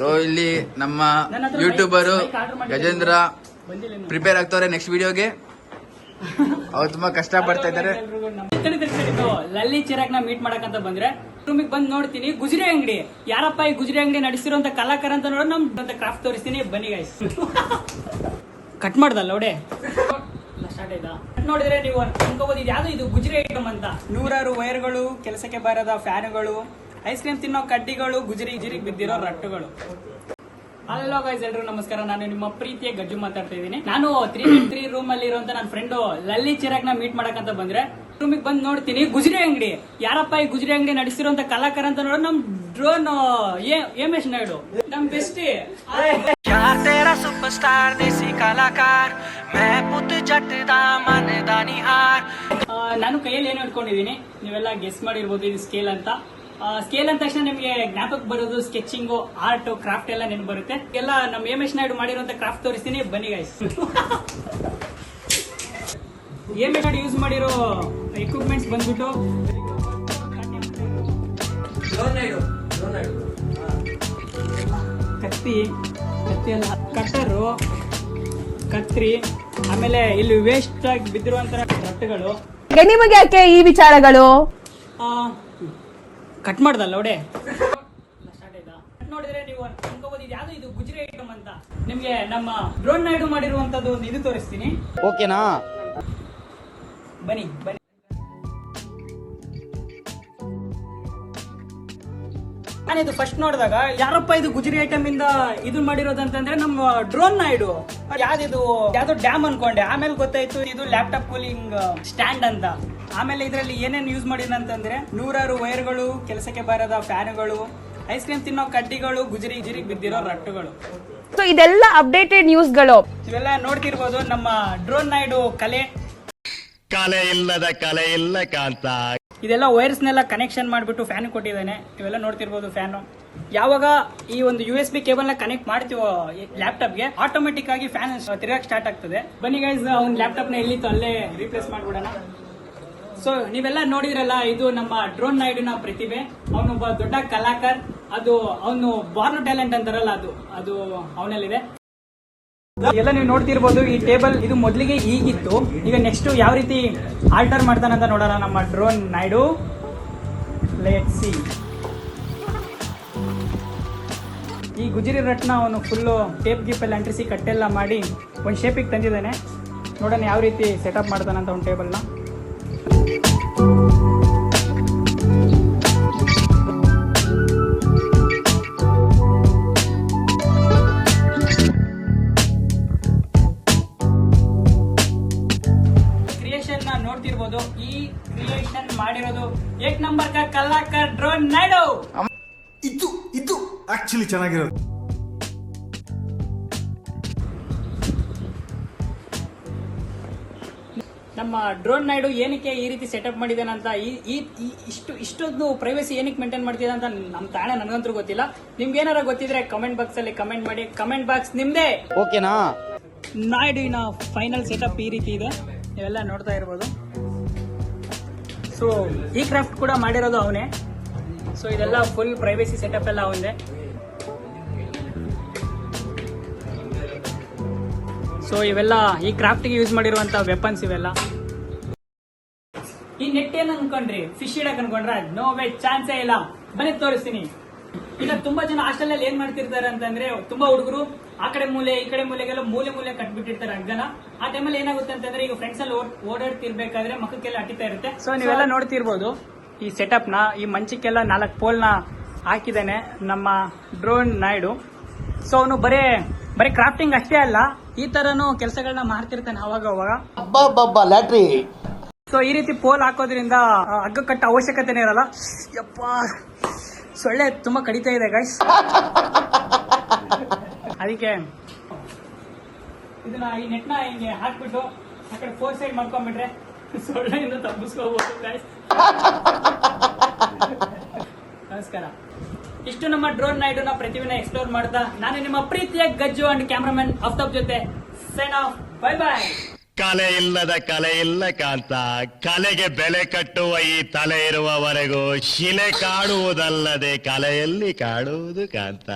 So ಇಲ್ಲಿ ನಮ್ಮ YouTuber Gajendra prepare ಆಗ್ತವ್ರೆ next ವಿಡಿಯೋಗೆ. ಅವ್ರು ತುಂಬಾ ಕಷ್ಟ ಪಡ್ತಾ ಇದ್ದಾರೆ. ಲಲ್ಲಿ ಚಿರಾಗ್ನ ಮೀಟ್ ಮಾಡಕಂತ ಬಂದ್ರೆ ರೂಮಿಗೆ ಬಂದ್ ನೋಡ್ತೀನಿ ಗುಜರಿ ಅಂಗಡಿ. ಯಾರಪ್ಪ ಈ ಗುಜರಿ ಅಂಗಡಿ ನಡೆಸಿರುವಂತ ಕಲಾಕಾರ ಅಂತ ನೋಡೋಣ, ನಮ್ ಕ್ರಾಫ್ಟ್ ತೋರಿಸ್ತೀನಿ ಬನ್ನಿ ಗೈಸ್. ಕಟ್ ಮಾಡ್ದಲ್ಲ ನೋಡೆ ಸ್ಟಾರ್ಟ್ ಆಯ್ತಾ? ನೋಡಿದ್ರೆ ನೀವು ಅನ್ಕೋಬಹುದು ಇದು ಯಾವ್ದು, ಇದು ಗುಜರಿ ಐಟಮ್ ಅಂತ. 100 ವೈರ್ಗಳು, ಕೆಲಸಕ್ಕೆ ಬಾರದ ಫ್ಯಾನ್ಗಳು, ಐಸ್ ಕ್ರೀಮ್ ತಿನ್ನೋ ಕಡ್ಡಿಗಳು, ಗುಜರಿಗೆ ಬಿದ್ದಿರೋ ರಟ್ಟುಗಳು. ಹಲೋ ಗೈಸ್, ಎಲ್ರು ನಮಸ್ಕಾರ. ನಾನು ನಿಮ್ಮ ಪ್ರೀತಿಯ ಗಜ್ಜು ಮಾತಾಡ್ತಾ ಇದ್ದೀನಿ. ನಾನು 3 ರೂಮ್ ಅಲ್ಲಿ ಇರುವಂತ ನನ್ನ ಫ್ರೆಂಡ್ ಲಲ್ಲಿ ಚಿರಾಗ್ನ ಮೀಟ್ ಮಾಡಕಂತ ಬಂದ್ರೆ ರೂಮಿಗೆ ಬಂದ್ ನೋಡ್ತೀನಿ ಗುಜರಿ ಅಂಗಡಿ. ಯಾರಪ್ಪ ಈ ಗುಜರಿ ಅಂಗಡಿ ನಡೆಸಿರುವಂತ ಕಲಾಕಾರ ಅಂತ ನೋಡೋಣ, ನಮ್ ಡ್ರೋನ್ ಎಮೇಶ್ ನಾಯ್ಡು, ನಮ್ ಬೆಸ್ಟಿ. यार तेरा सुपरस्टार देसी कलाकार मैं पुत जट दा मन दा निहार. ನಾನು ಕೈಯಲ್ಲಿ ಏನು ಇಟ್ಕೊಂಡಿದೀನಿ ನೀವೆಲ್ಲ ಗೆಸ್ ಮಾಡಿರ್ಬೋದು. ಇದು ಸ್ಕೇಲ್ ಅಂತ. ಸ್ಕೇಲ್ ಅಂದ ತಕ್ಷಣ ನಿಮ್ಗೆ ಜ್ಞಾಪಕ ಬರೋದು ಸ್ಕೆಚಿಂಗ್, ಆರ್ಟ್, ಕ್ರಾಫ್ಟ್ ಎಲ್ಲ ನೆನಪು ಬರುತ್ತೆ. ಎಲ್ಲ ನಮ್ ಎಮೇಶ್ ನಾಯ್ಡು ಮಾಡಿರುವಂತ ಕ್ರಾಫ್ಟ್ ತೋರಿಸ್ತೀನಿ ಬನ್ನಿ ಗೈಸ್. ಎಮೇಶ್ ನಾಯ್ಡು ಯೂಸ್ ಮಾಡಿರೋ ಎಕ್ವಿಪ್ಮೆಂಟ್ಸ್ ಬಂದ್ಬಿಟ್ಟು ಕತ್ತಿ ಅಲ್ಲ, ಕಟ್ಟರು, ಕತ್ರಿ, ಆಮೇಲೆ ಇಲ್ಲಿ ವೇಸ್ಟ್ ಆಗಿ ಬಿದ್ದಿರುವಂತ ರಟ್ಟುಗಳು. ನಿಮಗೆ ಯಾಕೆ ಈ ವಿಚಾರಗಳು? ಕಟ್ ಮಾಡ್ದಲ್ಲ ನೋಡೆ ಸ್ಟಾರ್ಟ್ ಆಯ್ತಾ? ನೋಡಿದ್ರೆ ನೀವು ಅನ್ಕೋಬಹುದು ಇದು ಯಾವ್ದು, ಇದು ಗುಜರಿ ಐಟಮ್ ಅಂತ. ನಿಮ್ಗೆ ನಮ್ಮ ಡ್ರೋನ್ ನಾಯ್ಡು ಮಾಡಿರುವಂತದ್ದು ಒಂದು ಇದು ತೋರಿಸ್ತೀನಿ. ಓಕೆನಾ? ಬನ್ನಿ ಬನ್ನಿ. ನಾನಿದು ಫಸ್ಟ್ ನೋಡಿದಾಗ ಯಾರಪ್ಪ ಇದು ಗುಜರಿ ಐಟಮ್ ಇಂದ ಇದು ಮಾಡಿರೋದಂತಂದ್ರೆ ನಮ್ಮ ಡ್ರೋನ್ ನಾಯ್ಡು. ಯಾವ್ದೋ ಡ್ಯಾಮ್ ಅನ್ಕೊಂಡೆ, ಆಮೇಲೆ ಗೊತ್ತಾಯ್ತು ಇದು ಲ್ಯಾಪ್ಟಾಪ್ ಕೂಲಿಂಗ್ ಸ್ಟ್ಯಾಂಡ್ ಅಂತ. ಆಮೇಲೆ ಇದರಲ್ಲಿ ಏನೇನು ಯೂಸ್ ಮಾಡಿದಂತಂದ್ರೆ 100 ವೈರ್ಗಳು, ಕೆಲಸಕ್ಕೆ ಬಾರದ ಫ್ಯಾನ್ಗಳು, ಐಸ್ ಕ್ರೀಮ್ ತಿನ್ನೋ ಕಡ್ಡಿಗಳು, ಗುಜರಿಗೆ ಬಿದ್ದಿರೋ ರಟ್ಟುಗಳು. ಸೊ ಇದೆಲ್ಲ ಅಪ್ಡೇಟೆಡ್ ನ್ಯೂಸ್ಗಳು. ಇವೆಲ್ಲ ನೋಡ್ತಿರ್ಬೋದು ನಮ್ಮ ಡ್ರೋನ್ ನಾಯ್ಡು ಕಲೆ ಇಲ್ಲದ ಕಲೆ ಇಲ್ಲ ಕಾಂತ. ಇದೆಲ್ಲ ವೈರ್ಸ್ನೆಲ್ಲ ಕನೆಕ್ಷನ್ ಮಾಡಿಬಿಟ್ಟು ಫ್ಯಾನ್ ಕೊಟ್ಟಿದ್ದಾನೆ. ಇವೆಲ್ಲ ನೋಡ್ತಿರ್ಬೋದು ಫ್ಯಾನು. ಯಾವಾಗ ಈ ಒಂದು USB ಕೇಬಲ್ ನ ಕನೆಕ್ಟ್ ಮಾಡ್ತೀವೋ ಲ್ಯಾಪ್ಟಾಪ್ಗೆ, ಆಟೋಮೆಟಿಕ್ ಆಗಿ ಫ್ಯಾನ್ ತಿರುಗಕ್ಕೆ ಸ್ಟಾರ್ಟ್ ಆಗ್ತದೆ. ಬನ್ನಿ ಗೈಸ್, ಅವ್ನ ಲ್ಯಾಪ್ಟಾಪ್ ನ ಎಲ್ಲಿತ್ತು ಅಲ್ಲೇ ರೀಪ್ಲೇಸ್ ಮಾಡ್ಬಿಡೋಣ. ಸೊ ನೀವೆಲ್ಲ ನೋಡಿದ್ರಲ್ಲ, ಇದು ನಮ್ಮ ಡ್ರೋನ್ ನಾಯ್ಡುನ ಪ್ರತಿಭೆ. ಅವನೊಬ್ಬ ದೊಡ್ಡ ಕಲಾಕಾರ. ಅದು ಅವನು ಬಾರ್ನ್ ಟ್ಯಾಲೆಂಟ್ ಅಂತಾರಲ್ಲ, ಅದು ಅವನಲ್ಲಿದೆ. ಎಲ್ಲ ನೀವು ನೋಡ್ತಿರ್ಬೋದು. ಈ ಟೇಬಲ್ ಇದು ಮೊದಲಿಗೆ ಹೀಗಿತ್ತು. ಈಗ ನೆಕ್ಸ್ಟ್ ಯಾವ ರೀತಿ ಆಲ್ಟರ್ ಮಾಡ್ತಾನಂತ ನೋಡೋಣ ನಮ್ಮ ಡ್ರೋನ್ ನಾಯ್ಡು. Let's see. ಈ ಗುಜರಿ ರಟ್ನ ಅವನು ಫುಲ್ಲು ಟೇಪ್ ಗೀಪಲ್ಲಿ ಅಂಟಿಸಿ ಕಟ್ಟೆಲ್ಲ ಮಾಡಿ ಒಂದು ಶೇಪಿಗೆ ತಂದಿದ್ದಾನೆ. ನೋಡೋಣ ಯಾವ ರೀತಿ ಸೆಟಪ್ ಮಾಡ್ತಾನಂತ ಒಂದು ಟೇಬಲ್ನ. ನೋಡ್ತಿರ್ಬೋದು. ಈ ಕ್ರಿಯೇಷನ್ ಮಾಡಿರೋದು 1 ನಂಬರ್ ಕಲಾಕಾರ ಡ್ರೋನ್ ನಾಯ್ಡು. ಇದು ಆಕ್ಚುಲಿ ಚೆನ್ನಾಗಿರೋದು. ನಮ್ಮ ಡ್ರೋನ್ ನಾಯ್ಡು ಏನಕ್ಕೆ ಈ ರೀತಿ ಸೆಟಪ್ ಮಾಡಿದಾನಂತ, ಇಷ್ಟೊಂದು ಪ್ರೈವಸಿ ಏನಕ್ಕೆ ಮೇಂಟೈನ್ ಮಾಡ್ತಿದೆ ಅಂತ ನಮ್ಮ ತಾಣ ನನಗಂತೂ ಗೊತ್ತಿಲ್ಲ. ನಿಮ್ಗೆ ಏನಾರ ಗೊತ್ತಿದ್ರೆ ಕಮೆಂಟ್ ಬಾಕ್ಸ್ ಅಲ್ಲಿ ಕಮೆಂಟ್ ಮಾಡಿ. ಕಮೆಂಟ್ ಬಾಕ್ಸ್ ನಿಮ್ದೇ. ಓಕೆನಾ? ನಾಯ್ಡುವಿನ ಫೈನಲ್ ಸೆಟಪ್ ಈ ರೀತಿ ಇದೆ. ನೀವೆಲ್ಲ ನೋಡ್ತಾ ಇರ್ಬೋದು. ಸೊ ಈ ಕ್ರಾಫ್ಟ್ ಕೂಡ ಮಾಡಿರೋದು ಅವನೇ. ಸೊ ಇದೆಲ್ಲ ಫುಲ್ ಪ್ರೈವೇಸಿ ಸೆಟಪ್ ಎಲ್ಲ ಅವನೇ. ಸೊ ಇವೆಲ್ಲ ಈ ಕ್ರಾಫ್ಟ್ಗೆ ಯೂಸ್ ಮಾಡಿರುವಂತ ವೆಪನ್ಸ್ ಇವೆಲ್ಲ. ಈ ನೆಟ್ ಏನ್ ಅನ್ಕೊಂಡ್ರಿ, ಫಿಶ್ ಇಡಕ್ ಅನ್ಕೊಂಡ್ರ? ನೋ ವೇ, ಚಾನ್ಸೇ ಇಲ್ಲ. ಬನ್ನಿ ತೋರಿಸ್ತೀನಿ. ಈಗ ತುಂಬಾ ಜನ ಹಾಸ್ಟೆಲ್ ಅಲ್ಲಿ ಏನ್ ಮಾಡ್ತಿರ್ತಾರೆ ಅಂತಂದ್ರೆ, ತುಂಬಾ ಹುಡುಗರು ಆ ಕಡೆ ಮೂಲೆ ಈ ಕಡೆ ಮೂಲೆಗೆಲ್ಲ ಮೂಲೆ ಕಟ್ಬಿಟ್ಟಿರ್ತಾರೆ ಹಗ್ಗನ. ಆ ಟೈಮಲ್ಲಿ ಏನಾಗುತ್ತೆ ಅಂತಂದ್ರೆ, ಈಗ ಫ್ರೆಂಡ್ಸ್ ಅಲ್ಲಿ ಓಡಾಡ್ತಿರ್ಬೇಕಾದ್ರೆ ಮಕ್ಕಕ್ಕೆಲ್ಲ ಅಟ್ಟಿತಾ ಇರುತ್ತೆ. ಸೊ ನೀವೆಲ್ಲ ನೋಡ್ತಿರ್ಬೋದು ಈ ಸೆಟಪ್ ನ. ಈ ಮಂಚಕ್ಕೆಲ್ಲ 4 ಪೋಲ್ನ ಹಾಕಿದ್ದಾನೆ ನಮ್ಮ ಡ್ರೋನ್ ನಾಯ್ಡು. ಸೊ ಅವನು ಬರೀ ಕ್ರಾಫ್ಟಿಂಗ್ ಅಷ್ಟೇ ಅಲ್ಲ, ಈ ತರನು ಕೆಲಸಗಳನ್ನ ಮಾಡ್ತಿರ್ತಾನೆ ಅವಾಗ ಲ್ಯಾಟ್ರಿ. ಸೊ ಈ ರೀತಿ ಪೋಲ್ ಹಾಕೋದ್ರಿಂದ ಹಗ್ಗ ಕಟ್ಟ ಅವಶ್ಯಕತೆನೇ ಇರಲ್ಲ. ಯಪ್ಪ, ಸೊಳ್ಳೆ ತುಂಬಾ ಕಡಿತಾ ಇದೆ ಗೈಸ್. ಅದಕ್ಕೆ ಇದನ್ನ ಈ ನೆಟ್ನ ಹಿಂಗೆ ಹಾಕ್ಬಿಟ್ಟು ಆ ಕಡೆ 4 ಸೈಡ್ ಮಾಡ್ಕೊಂಡ್ಬಿಟ್ರೆ ಸೊಳ್ಳೆಯಿಂದ ತಪ್ಪಿಸ್ಕೋಬಹುದು ಗೈಸ್. ನಮಸ್ಕಾರ. ಇಷ್ಟು ನಮ್ಮ ಡ್ರೋನ್ ನಾಯ್ಡುನ ಪ್ರತಿಭೆನ ಎಕ್ಸ್ಪ್ಲೋರ್ ಮಾಡ್ತಾ ನಾನು ನಿಮ್ಮ ಪ್ರೀತಿಯ ಗಜ್ಜು ಅಂಡ್ ಕ್ಯಾಮ್ರಾಮನ್ ಅಫ್ತಾಬ್ ಜೊತೆ ಸೈನ್ ಆಫ್. Bye bye. ಕಲೆ ಇಲ್ಲದ ಕಲೆ ಇಲ್ಲ ಕಾಂತ. ಕಲೆಗೆ ಬೆಲೆ ಕಟ್ಟುವ ಈ ತಲೆ ಇರುವವರೆಗೂ ಶಿಲೆ ಕಾಡುವುದಲ್ಲದೆ ಕಲೆಯಲ್ಲಿ ಕಾಡುವುದು ಕಾಂತ.